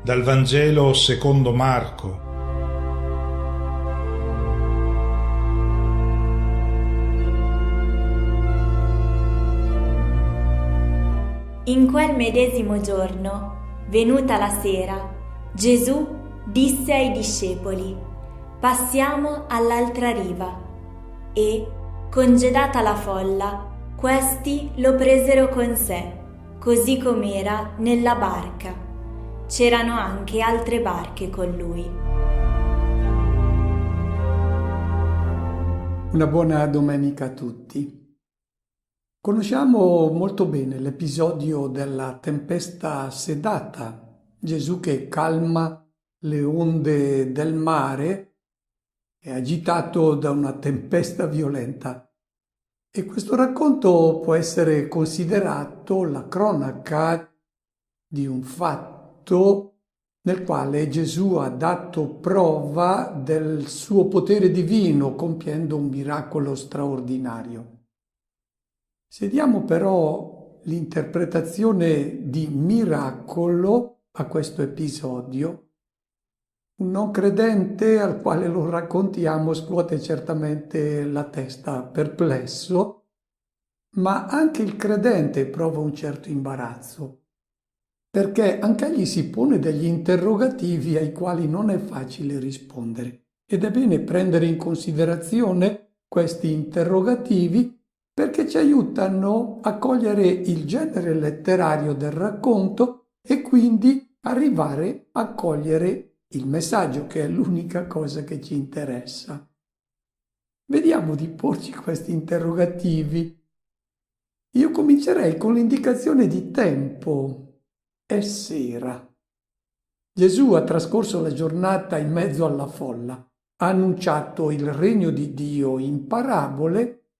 Dal Vangelo secondo Marco. In quel medesimo giorno, venuta la sera, Gesù disse ai discepoli: «Passiamo all'altra riva». E, congedata la folla, questi lo presero con sé, così com'era nella barca. C'erano anche altre barche con lui. Una buona domenica a tutti. Conosciamo molto bene l'episodio della tempesta sedata, Gesù che calma le onde del mare, è agitato da una tempesta violenta. E questo racconto può essere considerato la cronaca di un fatto nel quale Gesù ha dato prova del suo potere divino compiendo un miracolo straordinario. Se diamo però l'interpretazione di miracolo a questo episodio, un non credente al quale lo raccontiamo scuote certamente la testa perplesso, ma anche il credente prova un certo imbarazzo, perché anch'egli si pone degli interrogativi ai quali non è facile rispondere. Ed è bene prendere in considerazione questi interrogativi perché ci aiutano a cogliere il genere letterario del racconto e quindi arrivare a cogliere il messaggio, che è l'unica cosa che ci interessa. Vediamo di porci questi interrogativi. Io comincerei con l'indicazione di tempo. È sera. Gesù ha trascorso la giornata in mezzo alla folla, ha annunciato il regno di Dio in parabole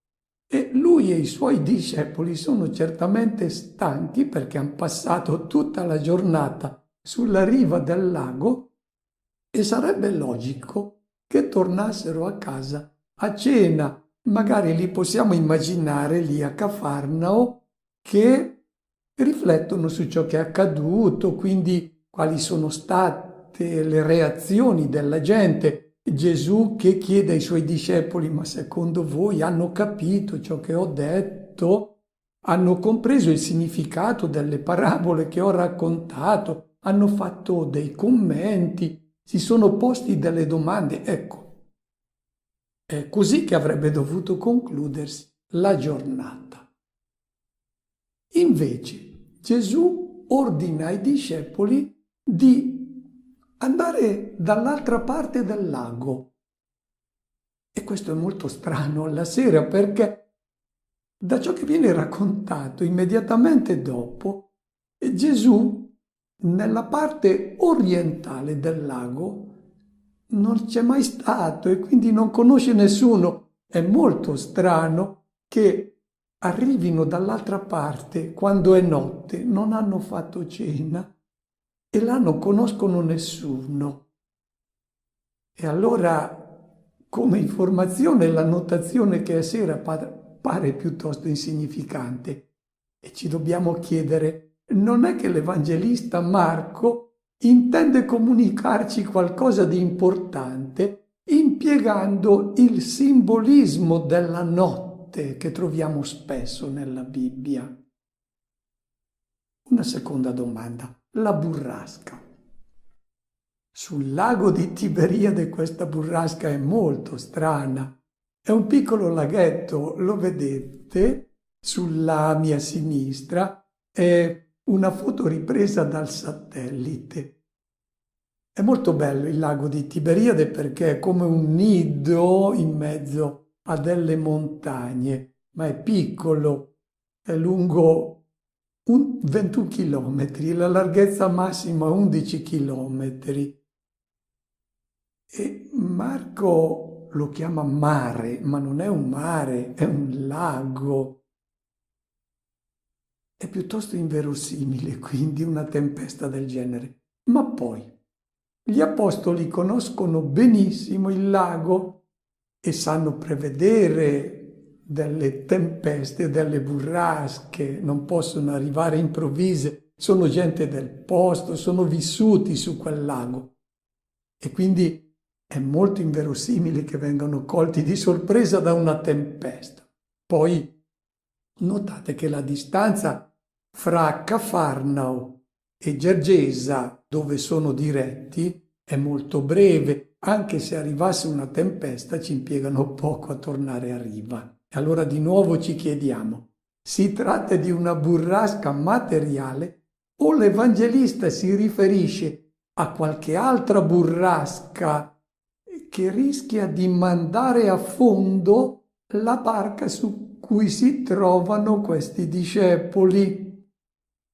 e lui e i suoi discepoli sono certamente stanchi perché hanno passato tutta la giornata sulla riva del lago e sarebbe logico che tornassero a casa a cena. Magari li possiamo immaginare lì a Cafarnao che riflettono su ciò che è accaduto, quindi quali sono state le reazioni della gente. Gesù che chiede ai suoi discepoli: ma secondo voi hanno capito ciò che ho detto? Hanno compreso il significato delle parabole che ho raccontato? Hanno fatto dei commenti? Si sono posti delle domande? Ecco, è così che avrebbe dovuto concludersi la giornata. Invece Gesù ordina ai discepoli di andare dall'altra parte del lago. E questo è molto strano alla sera, perché da ciò che viene raccontato immediatamente dopo, Gesù nella parte orientale del lago non c'è mai stato e quindi non conosce nessuno. È molto strano che arrivino dall'altra parte quando è notte, non hanno fatto cena e là non conoscono nessuno. E allora, come informazione, la notazione che è sera pare piuttosto insignificante e ci dobbiamo chiedere: non è che l'Evangelista Marco intende comunicarci qualcosa di importante impiegando il simbolismo della notte che troviamo spesso nella Bibbia? Una seconda domanda: la burrasca. Sul lago di Tiberiade questa burrasca è molto strana. È un piccolo laghetto, lo vedete sulla mia sinistra, è una foto ripresa dal satellite. È molto bello il lago di Tiberiade perché è come un nido in mezzo a delle montagne, ma è piccolo, è lungo 21 chilometri, la larghezza massima 11 chilometri. E Marco lo chiama mare, ma non è un mare, è un lago. È piuttosto inverosimile, quindi, una tempesta del genere. Ma poi gli apostoli conoscono benissimo il lago e sanno prevedere delle tempeste, delle burrasche, non possono arrivare improvvise sono gente del posto, sono vissuti su quel lago e quindi è molto inverosimile che vengano colti di sorpresa da una tempesta. Poi notate che la distanza fra Cafarnao e Gergesa, dove sono diretti, è molto breve. Anche se arrivasse una tempesta ci impiegano poco a tornare a riva. E allora di nuovo ci chiediamo, si tratta di una burrasca materiale o l'Evangelista si riferisce a qualche altra burrasca che rischia di mandare a fondo la barca su cui si trovano questi discepoli?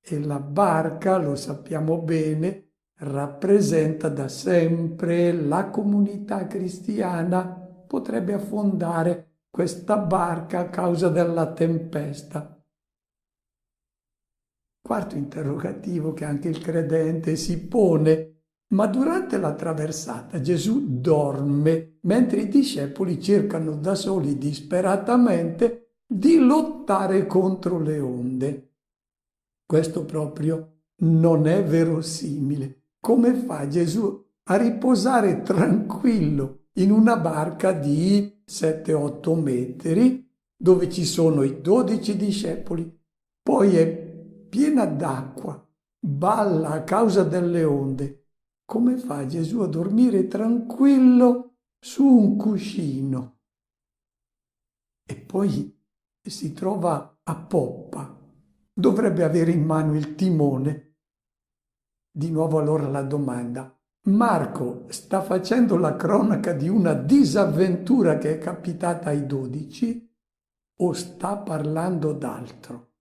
E la barca, lo sappiamo bene, rappresenta da sempre la comunità cristiana. Potrebbe affondare questa barca a causa della tempesta. Quarto interrogativo che anche il credente si pone: ma durante la traversata Gesù dorme, mentre i discepoli cercano da soli disperatamente di lottare contro le onde. Questo proprio non è verosimile. Come fa Gesù a riposare tranquillo in una barca di 7-8 metri dove ci sono i 12 discepoli? Poi è piena d'acqua, balla a causa delle onde. Come fa Gesù a dormire tranquillo su un cuscino? E poi si trova a poppa. Dovrebbe avere in mano il timone. Di nuovo allora la domanda: Marco sta facendo la cronaca di una disavventura che è capitata ai 12 o sta parlando d'altro?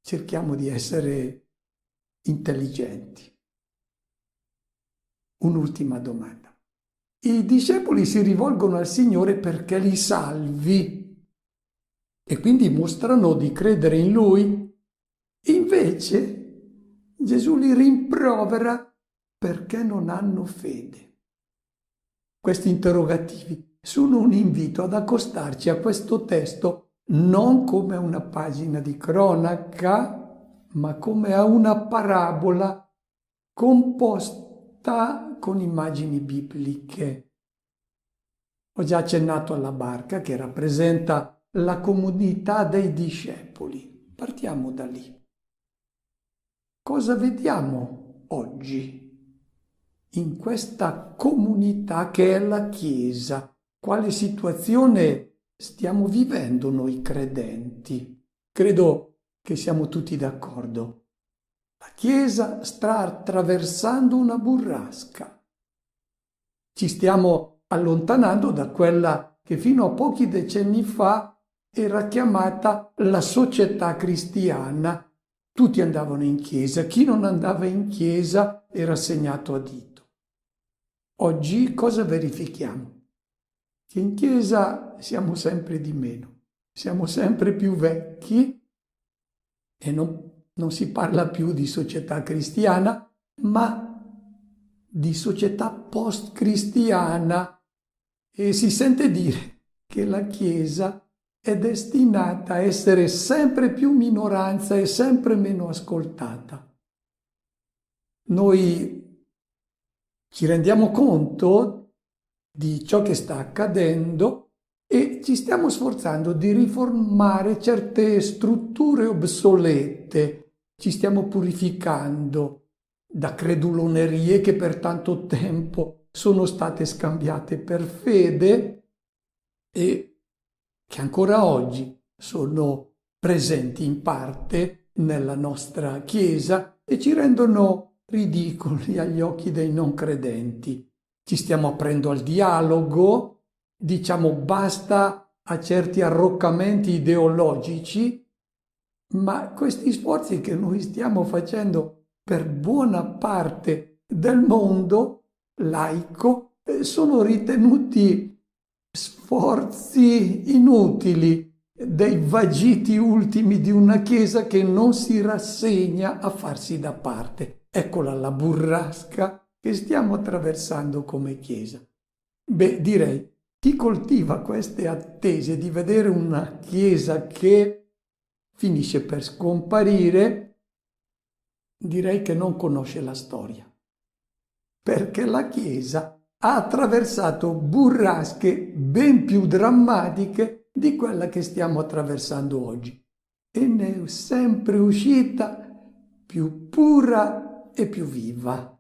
Cerchiamo di essere intelligenti. Un'ultima domanda. I discepoli si rivolgono al Signore perché li salvi e quindi mostrano di credere in Lui. Invece Gesù li rimprovera perché non hanno fede. Questi interrogativi sono un invito ad accostarci a questo testo non come a una pagina di cronaca, ma come a una parabola composta con immagini bibliche. Ho già accennato alla barca che rappresenta la comunità dei discepoli. Partiamo da lì. Cosa vediamo oggi in questa comunità che è la Chiesa? Quale situazione stiamo vivendo noi credenti? Credo che siamo tutti d'accordo. La Chiesa sta attraversando una burrasca. Ci stiamo allontanando da quella che fino a pochi decenni fa era chiamata la società cristiana. Tutti andavano in chiesa, chi non andava in chiesa era segnato a dito. Oggi cosa verifichiamo? Che in chiesa siamo sempre di meno, siamo sempre più vecchi e non si parla più di società cristiana, ma di società post-cristiana, e si sente dire che la Chiesa è destinata a essere sempre più minoranza e sempre meno ascoltata. Noi ci rendiamo conto di ciò che sta accadendo e ci stiamo sforzando di riformare certe strutture obsolete. Ci stiamo purificando da credulonerie che per tanto tempo sono state scambiate per fede e che ancora oggi sono presenti in parte nella nostra Chiesa e ci rendono ridicoli agli occhi dei non credenti. Ci stiamo aprendo al dialogo, diciamo basta a certi arroccamenti ideologici, ma questi sforzi che noi stiamo facendo per buona parte del mondo laico sono ritenuti sforzi inutili, dei vagiti ultimi di una Chiesa che non si rassegna a farsi da parte. Eccola la burrasca che stiamo attraversando come Chiesa. Direi, chi coltiva queste attese di vedere una Chiesa che finisce per scomparire direi che non conosce la storia, perché la Chiesa ha attraversato burrasche ben più drammatiche di quella che stiamo attraversando oggi e ne è sempre uscita più pura e più viva.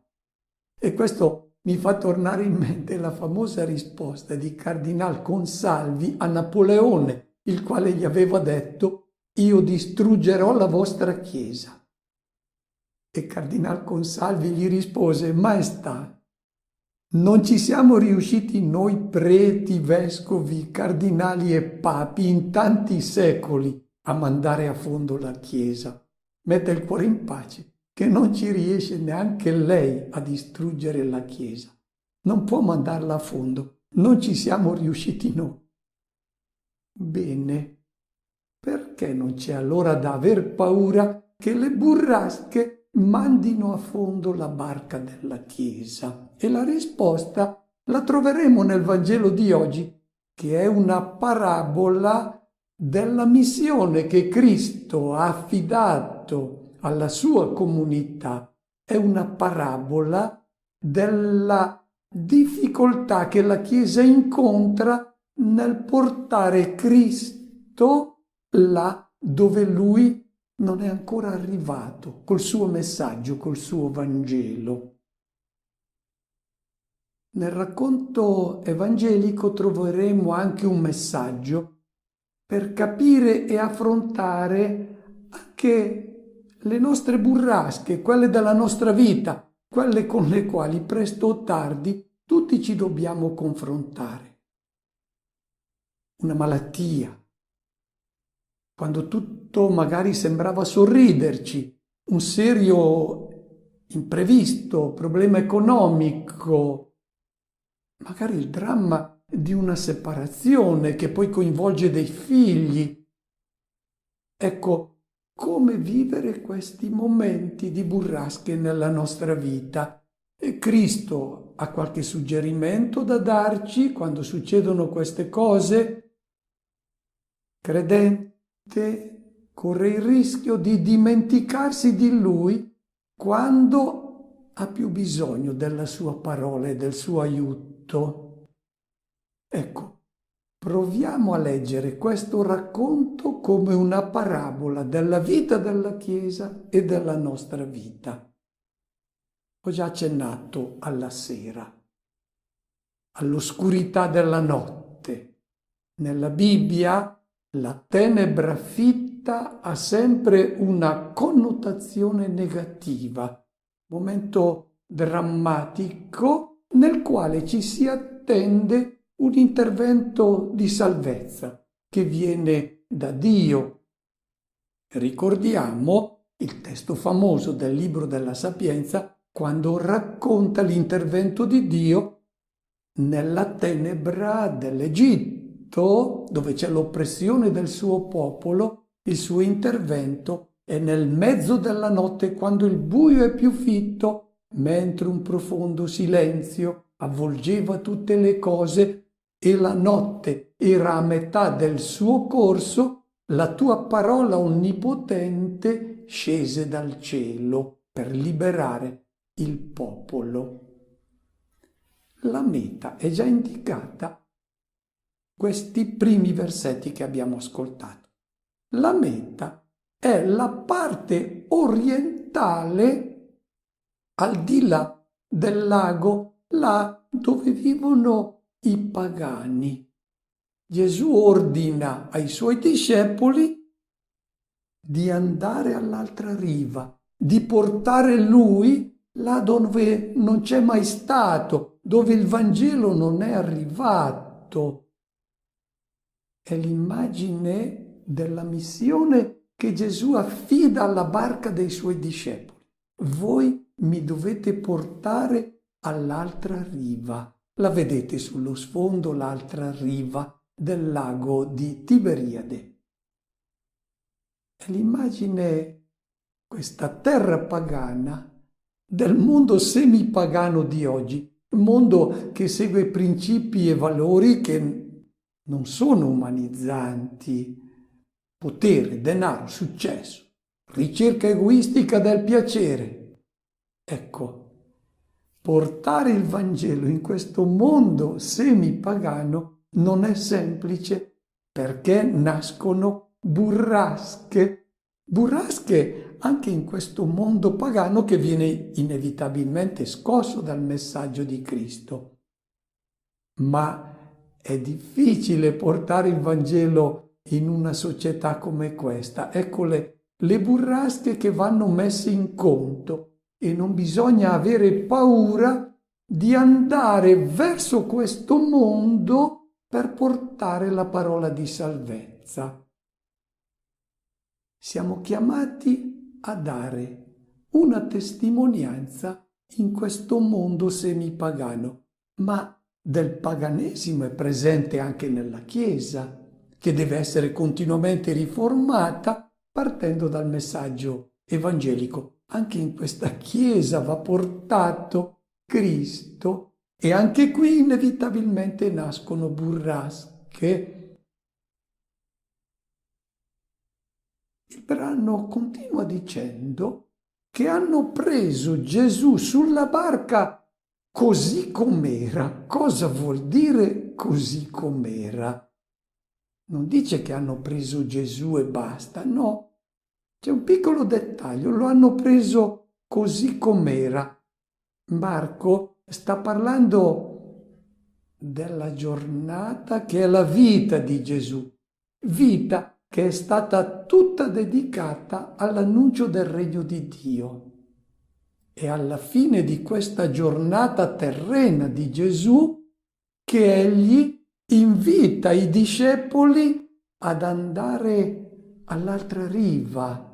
E questo mi fa tornare in mente la famosa risposta di Cardinal Consalvi a Napoleone, il quale gli aveva detto: io distruggerò la vostra Chiesa. E Cardinal Consalvi gli rispose: Maestà, non ci siamo riusciti noi preti, vescovi, cardinali e papi in tanti secoli a mandare a fondo la Chiesa. Metta il cuore in pace, che non ci riesce neanche lei a distruggere la Chiesa. Non può mandarla a fondo, non ci siamo riusciti noi. Bene, perché non c'è allora da aver paura che le burrasche mandino a fondo la barca della Chiesa? E la risposta la troveremo nel Vangelo di oggi, che è una parabola della missione che Cristo ha affidato alla sua comunità. È una parabola della difficoltà che la Chiesa incontra nel portare Cristo là dove Lui non è ancora arrivato, col suo messaggio, col suo Vangelo. Nel racconto evangelico troveremo anche un messaggio per capire e affrontare anche le nostre burrasche, quelle della nostra vita, quelle con le quali presto o tardi tutti ci dobbiamo confrontare. Una malattia, quando tutto magari sembrava sorriderci, un serio imprevisto, problema economico, magari il dramma di una separazione che poi coinvolge dei figli. Ecco, come vivere questi momenti di burrasche nella nostra vita? E Cristo ha qualche suggerimento da darci quando succedono queste cose? Credente corre il rischio di dimenticarsi di Lui quando ha più bisogno della sua parola e del suo aiuto. Ecco, proviamo a leggere questo racconto come una parabola della vita della Chiesa e della nostra vita. Ho già accennato alla sera, all'oscurità della notte. Nella Bibbia la tenebra fitta ha sempre una connotazione negativa, momento drammatico nel quale ci si attende un intervento di salvezza che viene da Dio. Ricordiamo il testo famoso del Libro della Sapienza quando racconta l'intervento di Dio nella tenebra dell'Egitto, dove c'è l'oppressione del suo popolo. Il suo intervento è nel mezzo della notte, quando il buio è più fitto, mentre un profondo silenzio avvolgeva tutte le cose e la notte era a metà del suo corso, la tua parola onnipotente scese dal cielo per liberare il popolo. La meta è già indicata, questi primi versetti che abbiamo ascoltato. La meta è la parte orientale, al di là del lago, là dove vivono i pagani. Gesù ordina ai suoi discepoli di andare all'altra riva, di portare Lui là dove non c'è mai stato, dove il Vangelo non è arrivato. È l'immagine della missione che Gesù affida alla barca dei suoi discepoli. Voi mi dovete portare all'altra riva. La vedete sullo sfondo, l'altra riva del lago di Tiberiade. È l'immagine, questa terra pagana, del mondo semipagano di oggi, un mondo che segue principi e valori che non sono umanizzanti. Potere, denaro, successo, ricerca egoistica del piacere. Ecco, portare il Vangelo in questo mondo semipagano non è semplice perché nascono burrasche anche in questo mondo pagano che viene inevitabilmente scosso dal messaggio di Cristo. Ma è difficile portare il Vangelo in una società come questa. Ecco le burrasche che vanno messe in conto. E non bisogna avere paura di andare verso questo mondo per portare la parola di salvezza. Siamo chiamati a dare una testimonianza in questo mondo semipagano, ma del paganesimo è presente anche nella Chiesa, che deve essere continuamente riformata partendo dal messaggio evangelico. Anche in questa Chiesa va portato Cristo e anche qui inevitabilmente nascono burrasche. Il brano continua dicendo che hanno preso Gesù sulla barca così com'era. Cosa vuol dire così com'era? Non dice che hanno preso Gesù e basta, no. C'è un piccolo dettaglio, lo hanno preso così com'era. Marco sta parlando della giornata che è la vita di Gesù, vita che è stata tutta dedicata all'annuncio del regno di Dio. E alla fine di questa giornata terrena di Gesù che egli invita i discepoli ad andare all'altra riva,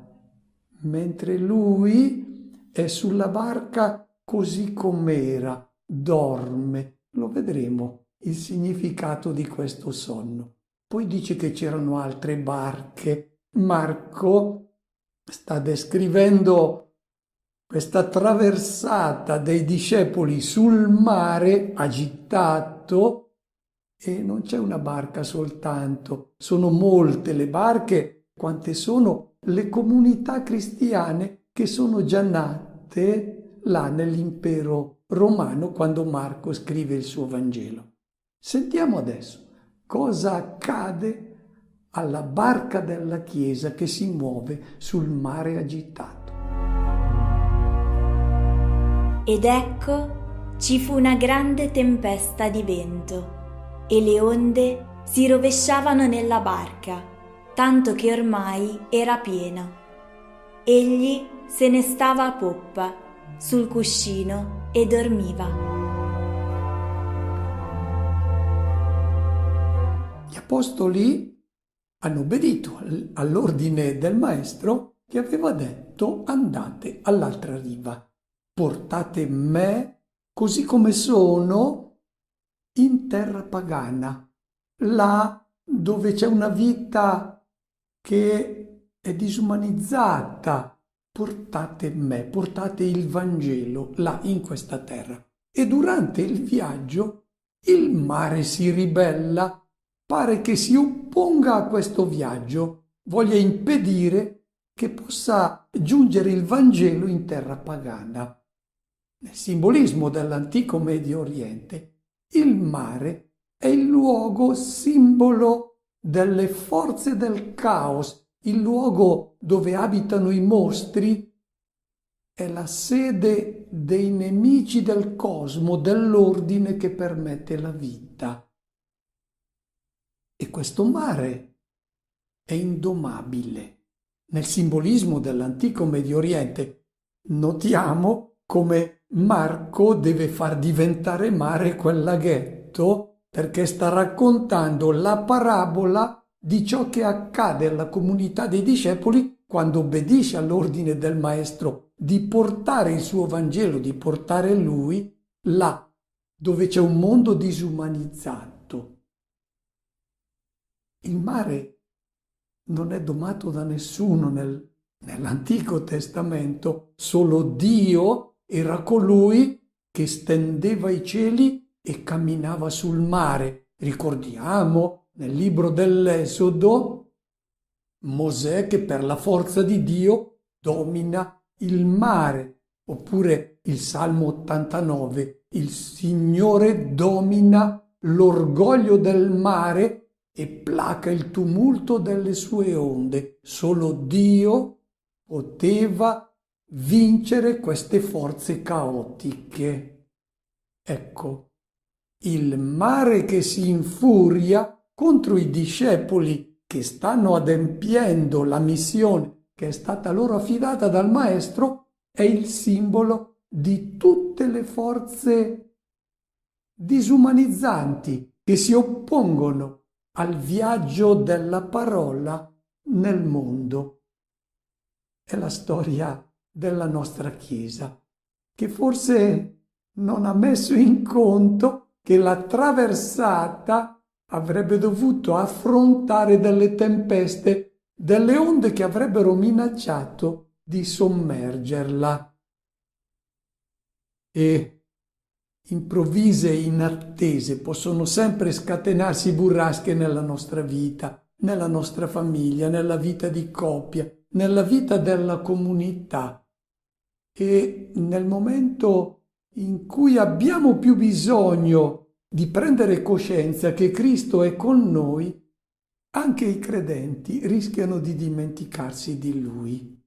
mentre lui è sulla barca così com'era, dorme. Lo vedremo, il significato di questo sonno. Poi dice che c'erano altre barche. Marco sta descrivendo questa traversata dei discepoli sul mare agitato e non c'è una barca soltanto, sono molte le barche, quante sono le comunità cristiane che sono già nate là nell'impero romano quando Marco scrive il suo Vangelo. Sentiamo adesso cosa accade alla barca della Chiesa che si muove sul mare agitato. Ed ecco, ci fu una grande tempesta di vento e le onde si rovesciavano nella barca, tanto che ormai era piena. Egli se ne stava a poppa, sul cuscino, e dormiva. Gli apostoli hanno obbedito all'ordine del maestro che aveva detto: andate all'altra riva, portate me così come sono in terra pagana, là dove c'è una vita che è disumanizzata. Portate me, portate il Vangelo là in questa terra. E durante il viaggio il mare si ribella, pare che si opponga a questo viaggio, voglia impedire che possa giungere il Vangelo in terra pagana. Nel simbolismo dell'antico Medio Oriente, il mare è il luogo simbolo delle forze del caos, il luogo dove abitano i mostri, è la sede dei nemici del cosmo, dell'ordine che permette la vita. E questo mare è indomabile. Nel simbolismo dell'antico Medio Oriente notiamo come Marco deve far diventare mare quel laghetto perché sta raccontando la parabola di ciò che accade alla comunità dei discepoli quando obbedisce all'ordine del maestro di portare il suo Vangelo, di portare lui là dove c'è un mondo disumanizzato. Il mare non è domato da nessuno nell'Antico Testamento, solo Dio era colui che stendeva i cieli e camminava sul mare. Ricordiamo nel libro dell'Esodo Mosè che per la forza di Dio domina il mare. Oppure il Salmo 89, il Signore domina l'orgoglio del mare e placa il tumulto delle sue onde. Solo Dio poteva vincere queste forze caotiche. Ecco, il mare che si infuria contro i discepoli che stanno adempiendo la missione che è stata loro affidata dal Maestro è il simbolo di tutte le forze disumanizzanti che si oppongono al viaggio della parola nel mondo. È la storia della nostra Chiesa, che forse non ha messo in conto che la traversata avrebbe dovuto affrontare delle tempeste, delle onde che avrebbero minacciato di sommergerla. E improvvise e inattese possono sempre scatenarsi burrasche nella nostra vita, nella nostra famiglia, nella vita di coppia, nella vita della comunità. E nel momento in cui abbiamo più bisogno di prendere coscienza che Cristo è con noi, anche i credenti rischiano di dimenticarsi di Lui.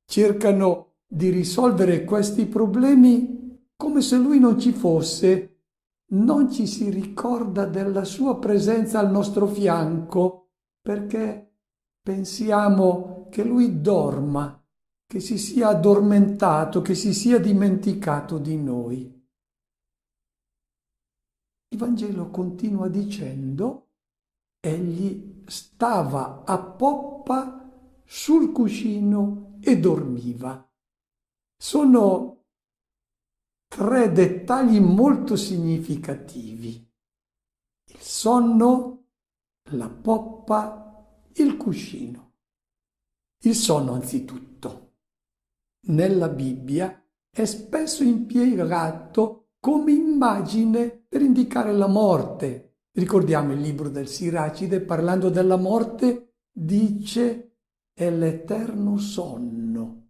Cercano di risolvere questi problemi come se Lui non ci fosse. Non ci si ricorda della sua presenza al nostro fianco perché pensiamo che Lui dorma, che si sia addormentato, che si sia dimenticato di noi. Il Vangelo continua dicendo: egli stava a poppa sul cuscino e dormiva. Sono 3 dettagli molto significativi: il sonno, la poppa, il cuscino. Il sonno, anzitutto, nella Bibbia è spesso impiegato come immagine per indicare la morte. Ricordiamo il libro del Siracide, parlando della morte, dice: è l'eterno sonno.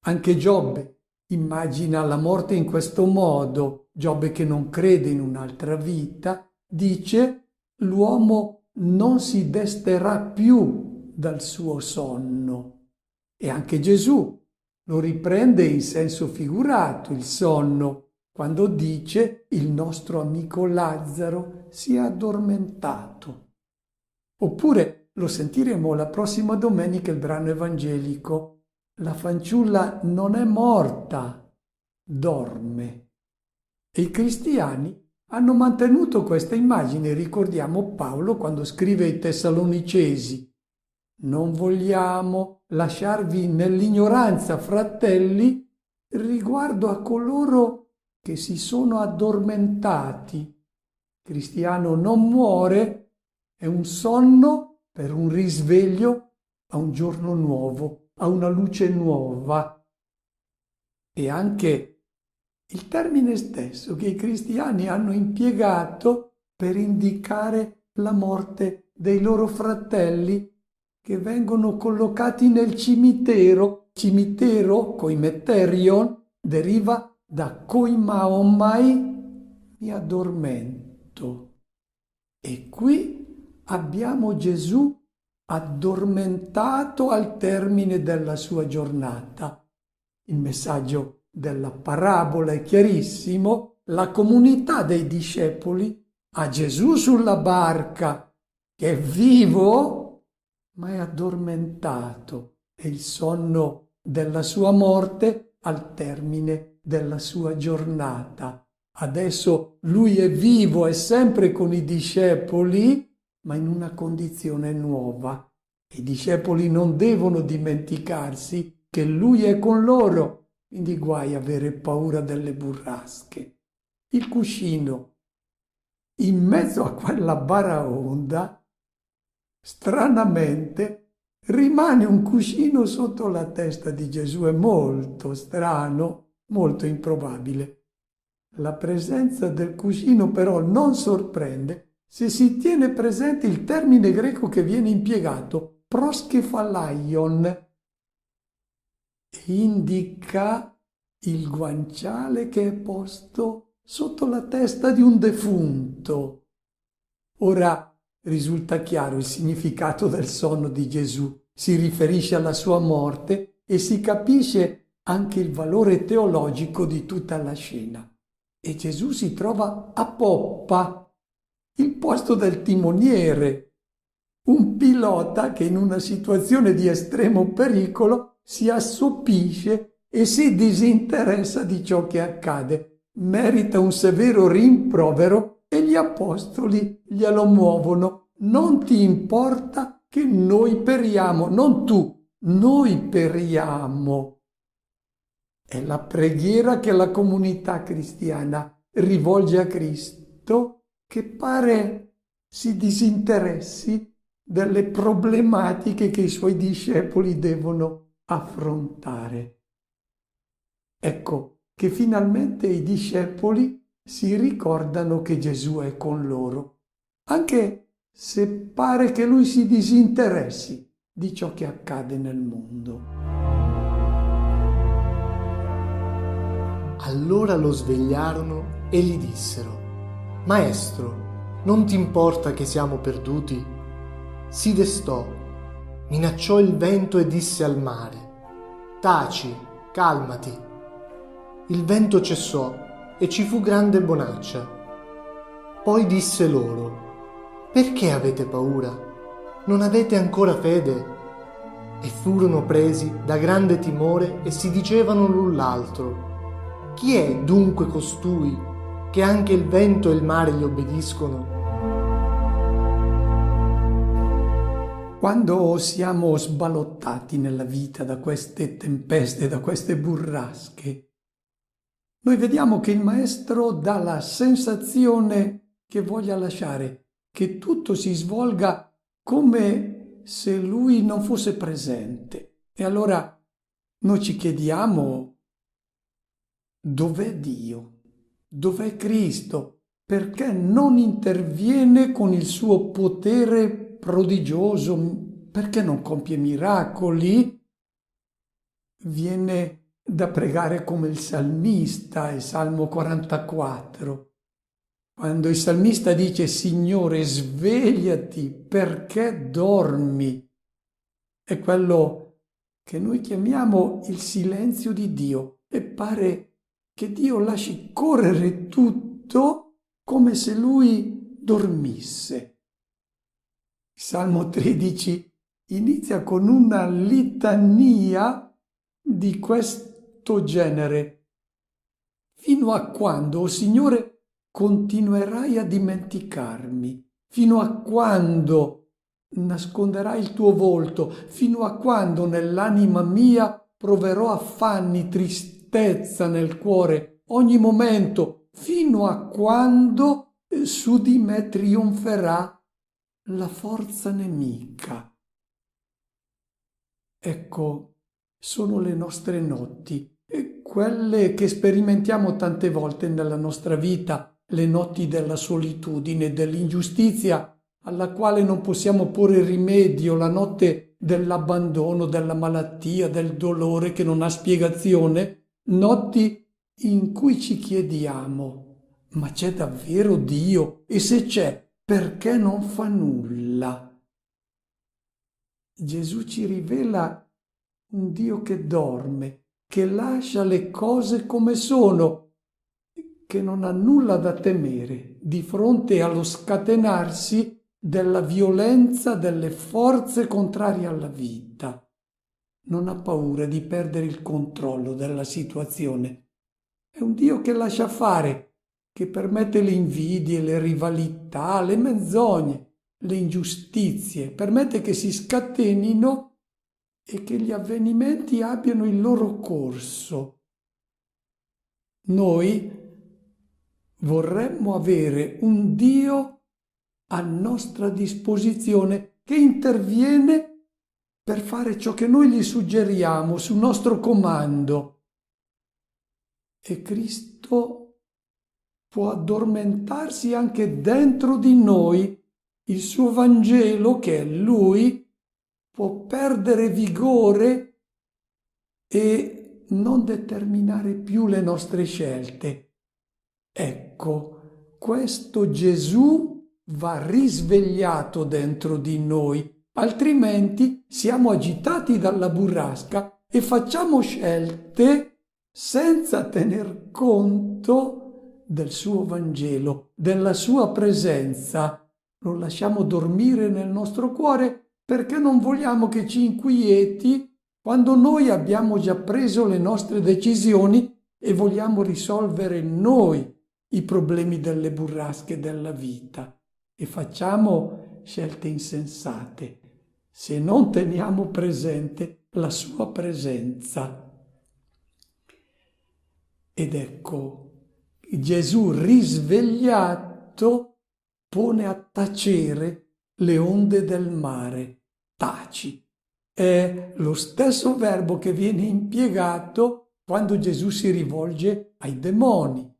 Anche Giobbe immagina la morte in questo modo. Giobbe, che non crede in un'altra vita, dice: l'uomo non si desterà più dal suo sonno. E anche Gesù lo riprende in senso figurato, il sonno, quando dice: il nostro amico Lazzaro si è addormentato. Oppure lo sentiremo la prossima domenica, il brano evangelico: la fanciulla non è morta, dorme. E i cristiani hanno mantenuto questa immagine. Ricordiamo Paolo quando scrive ai Tessalonicesi: non vogliamo lasciarvi nell'ignoranza, fratelli, riguardo a coloro che si sono addormentati. Il cristiano non muore, è un sonno per un risveglio a un giorno nuovo, a una luce nuova. E anche il termine stesso che i cristiani hanno impiegato per indicare la morte dei loro fratelli che vengono collocati nel cimitero. Cimitero, koimeterion, deriva da koimaomai, mi addormento. E qui abbiamo Gesù addormentato al termine della sua giornata. Il messaggio della parabola è chiarissimo: la comunità dei discepoli ha Gesù sulla barca, che è vivo, ma è addormentato. È il sonno della sua morte al termine della sua giornata. Adesso lui è vivo, è sempre con i discepoli, ma in una condizione nuova. I discepoli non devono dimenticarsi che lui è con loro, quindi guai avere paura delle burrasche. Il cuscino, in mezzo a quella baraonda, stranamente rimane un cuscino sotto la testa di Gesù. È molto strano, molto improbabile. La presenza del cuscino però non sorprende se si tiene presente il termine greco che viene impiegato, proskephalaion, indica il guanciale che è posto sotto la testa di un defunto. Ora risulta chiaro il significato del sonno di Gesù, si riferisce alla sua morte e si capisce anche il valore teologico di tutta la scena. E Gesù si trova a poppa, il posto del timoniere, un pilota che in una situazione di estremo pericolo si assopisce e si disinteressa di ciò che accade. Merita un severo rimprovero e gli apostoli glielo muovono. Non ti importa che noi periamo, non tu, noi periamo. È la preghiera che la comunità cristiana rivolge a Cristo, che pare si disinteressi delle problematiche che i suoi discepoli devono affrontare. Ecco che finalmente i discepoli si ricordano che Gesù è con loro, anche se pare che lui si disinteressi di ciò che accade nel mondo. Allora lo svegliarono e gli dissero: Maestro, non ti importa che siamo perduti? Si destò, minacciò il vento e disse al mare: Taci, calmati. Il vento cessò e ci fu grande bonaccia. Poi disse loro: Perché avete paura? Non avete ancora fede? E furono presi da grande timore e si dicevano l'un l'altro: Chi è dunque costui che anche il vento e il mare gli obbediscono? Quando siamo sballottati nella vita da queste tempeste, da queste burrasche, noi vediamo che il Maestro dà la sensazione che voglia lasciare che tutto si svolga come se Lui non fosse presente. E allora noi ci chiediamo: dov'è Dio? Dov'è Cristo? Perché non interviene con il suo potere prodigioso? Perché non compie miracoli? Viene da pregare come il salmista, il Salmo 44, quando il salmista dice: Signore, svegliati, perché dormi? È quello che noi chiamiamo il silenzio di Dio, e pare che Dio lasci correre tutto come se Lui dormisse. Il Salmo 13 inizia con una litania di questo genere. Fino a quando, o Signore, continuerai a dimenticarmi? Fino a quando nasconderai il tuo volto? Fino a quando nell'anima mia proverò affanni, tristezza nel cuore ogni momento? Fino a quando su di me trionferà la forza nemica? Ecco, sono le nostre notti, quelle che sperimentiamo tante volte nella nostra vita, le notti della solitudine, dell'ingiustizia alla quale non possiamo porre rimedio, la notte dell'abbandono, della malattia, del dolore che non ha spiegazione, notti in cui ci chiediamo: ma c'è davvero Dio? E se c'è, perché non fa nulla? Gesù ci rivela un Dio che dorme, che lascia le cose come sono, che non ha nulla da temere di fronte allo scatenarsi della violenza delle forze contrarie alla vita. Non ha paura di perdere il controllo della situazione. È un Dio che lascia fare, che permette le invidie, le rivalità, le menzogne, le ingiustizie, permette che si scatenino e che gli avvenimenti abbiano il loro corso. Noi vorremmo avere un Dio a nostra disposizione che interviene per fare ciò che noi gli suggeriamo su nostro comando. E Cristo può addormentarsi anche dentro di noi. Il suo Vangelo, che è Lui, può perdere vigore e non determinare più le nostre scelte. Ecco, questo Gesù va risvegliato dentro di noi, altrimenti siamo agitati dalla burrasca e facciamo scelte senza tener conto del suo Vangelo, della sua presenza. Lo lasciamo dormire nel nostro cuore perché non vogliamo che ci inquieti quando noi abbiamo già preso le nostre decisioni e vogliamo risolvere noi i problemi delle burrasche della vita e facciamo scelte insensate se non teniamo presente la sua presenza. Ed ecco, Gesù risvegliato pone a tacere le onde del mare. Taci. È lo stesso verbo che viene impiegato quando Gesù si rivolge ai demoni,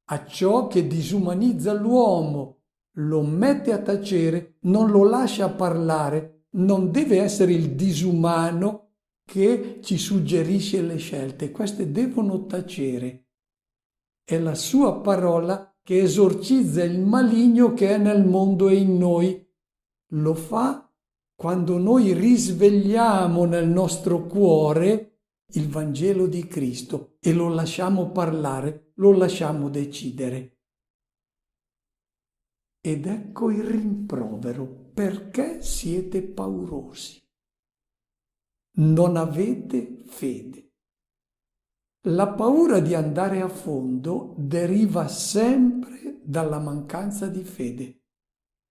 a ciò che disumanizza l'uomo, lo mette a tacere, non lo lascia parlare, non deve essere il disumano che ci suggerisce le scelte, queste devono tacere. È la sua parola che esorcizza il maligno che è nel mondo e in noi. Lo fa quando noi risvegliamo nel nostro cuore il Vangelo di Cristo e lo lasciamo parlare, lo lasciamo decidere. Ed ecco il rimprovero. Perché siete paurosi? Non avete fede. La paura di andare a fondo deriva sempre dalla mancanza di fede.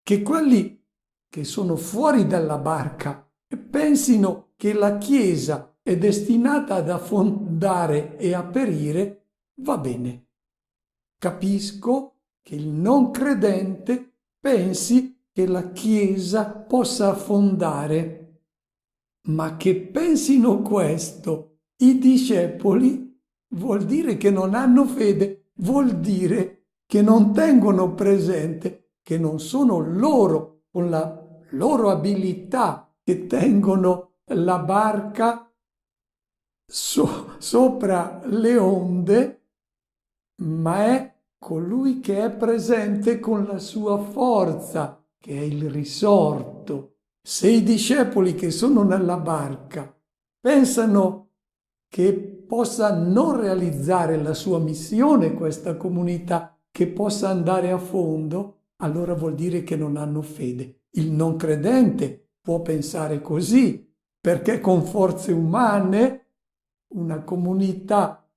Che quelli che sono fuori dalla barca pensino che la Chiesa è destinata ad affondare e a perire, va bene. Capisco che il non credente pensi che la Chiesa possa affondare, ma che pensino questo i discepoli vuol dire che non hanno fede, vuol dire che non tengono presente che non sono loro con la loro abilità che tengono la barca sopra le onde, ma è colui che è presente con la sua forza, che è il risorto. Se i discepoli che sono nella barca pensano che possa non realizzare la sua missione, questa comunità, che possa andare a fondo, allora vuol dire che non hanno fede. Il non credente può pensare così, perché con forze umane una comunità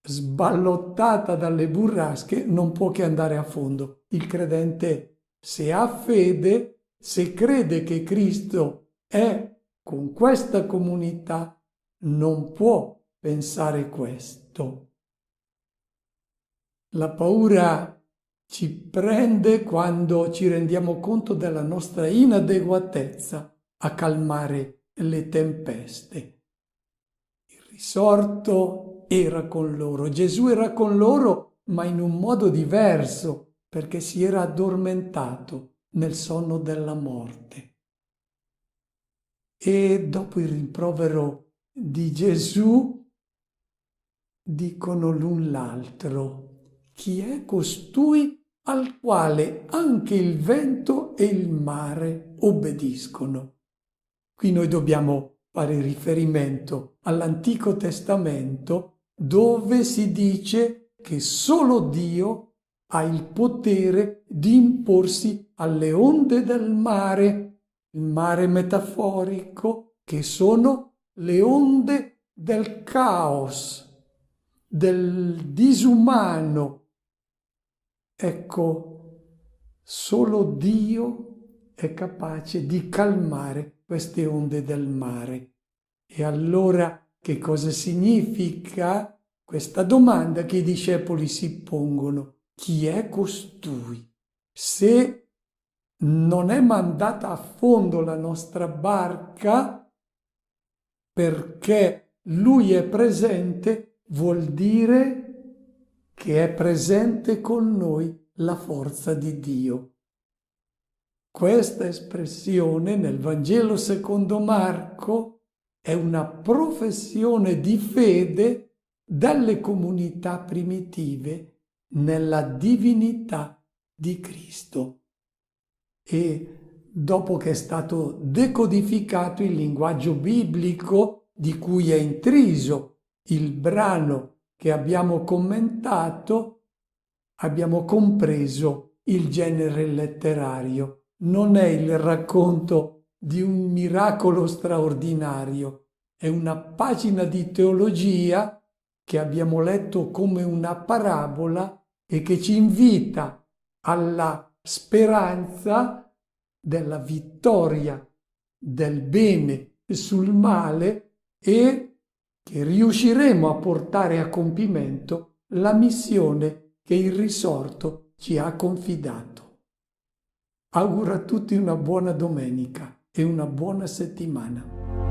sballottata dalle burrasche non può che andare a fondo. Il credente, se ha fede, se crede che Cristo è con questa comunità, non può pensare questo. La paura ci prende quando ci rendiamo conto della nostra inadeguatezza a calmare le tempeste. Il risorto era con loro, Gesù era con loro, ma in un modo diverso, perché si era addormentato nel sonno della morte. E dopo il rimprovero di Gesù dicono l'un l'altro: chi è costui al quale anche il vento e il mare obbediscono? Qui noi dobbiamo fare riferimento all'Antico Testamento, dove si dice che solo Dio ha il potere di imporsi alle onde del mare, il mare metaforico, che sono le onde del caos, del disumano. Ecco, solo Dio è capace di calmare queste onde del mare. E allora che cosa significa questa domanda che i discepoli si pongono? Chi è costui? Se non è mandata a fondo la nostra barca perché Lui è presente, vuol dire che è presente con noi la forza di Dio. Questa espressione nel Vangelo secondo Marco è una professione di fede delle comunità primitive nella divinità di Cristo. E dopo che è stato decodificato il linguaggio biblico di cui è intriso il brano che abbiamo commentato, abbiamo compreso il genere letterario. Non è il racconto di un miracolo straordinario, è una pagina di teologia che abbiamo letto come una parabola e che ci invita alla speranza della vittoria del bene sul male e che riusciremo a portare a compimento la missione che il risorto ci ha confidato. Auguro a tutti una buona domenica e una buona settimana.